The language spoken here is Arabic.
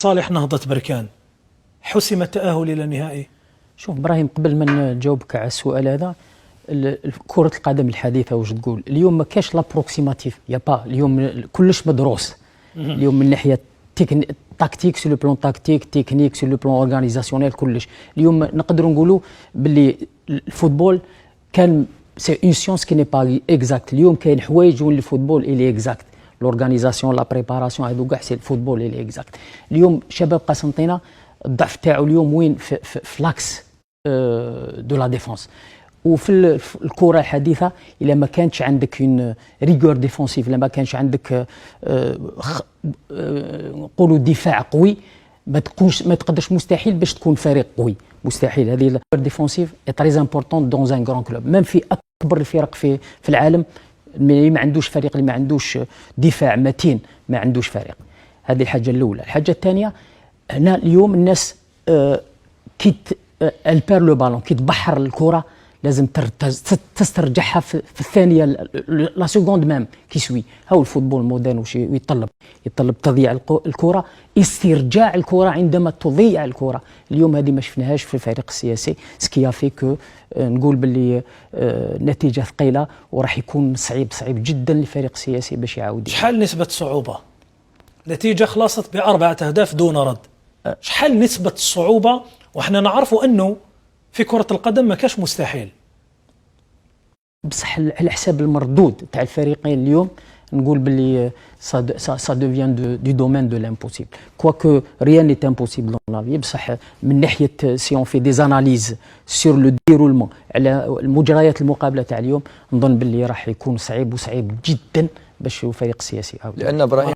صالح نهضة بركان حسم التأهل إلى النهائي؟ شوف إبراهيم، قبل ما نجاوبك على السؤال هذا، كرة القدم الحديثة واش تقول اليوم؟ ما كاش لابروكسيماتيف، يا با اليوم كلش مدروس. اليوم من ناحية تاكتيك سو لو بلون تاكتيك، تكنيك سو لو بلون اورغانيزاسيونيل، كلش. اليوم نقدروا نقولوا باللي الفوتبول كان سي اون سيونس كي ني با اكزاكت. اليوم كاين حوايج وين الفوتبول الي اكزاكت، لورغانيزاسيون لا بريباراسيون، هذو كاع سي الفوتبول الي اكزاكت. اليوم شباب قسنطينه الضعف تاعو اليوم وين؟ في لاكس دو لا ديفونس. وفي الكره الحديثه الا ما كانتش عندك اون ريغور ديفونسيف، الا ما كانش عندك نقولوا دفاع قوي، ما تقدرش، مستحيل باش تكون فريق قوي، مستحيل. هذه الريغور ديفونسيف اي تري امبورطون دون ان غران كلوب. ميم في اكبر الفرق في العالم، اللي ما عندوش فريق، اللي ما عندوش دفاع متين، ما عندوش فريق. هذه الحاجه الاولى. الحاجه الثانيه، هنا اليوم الناس كي البير لو بالون، كي تبحر الكره لازم تسترجعها في الثانيه، لا سكوند ميم كي سوي. هاو الفوتبول مودرن واش يطلب تضييع الكره، استرجاع الكره عندما تضيع الكره. اليوم هذه ما شفناهاش في الفريق السياسي، سكيا في كو نقول باللي نتيجه ثقيله، وراح يكون صعيب جدا للفريق السياسي باش يعاود. شحال نسبه الصعوبه؟ نتيجه خلصت ب4 أهداف دون رد. شحال نسبه الصعوبه؟ وحنا نعرفوا انه في كرة القدم ما كاش مستحيل، بصح على حساب المردود تاع الفريقين اليوم نقول باللي سا دوفيان دو دومين دو لامبوسيبل. كواكو ريان نيت امبوسيبل دون لا في، بصح من ناحيه سي اون في دي زاناليز سور لو ديرولمون على المجريات المقابله تاع اليوم، نظن باللي راح يكون صعيب جدا باش الفريق السياسي. لان ابراهيم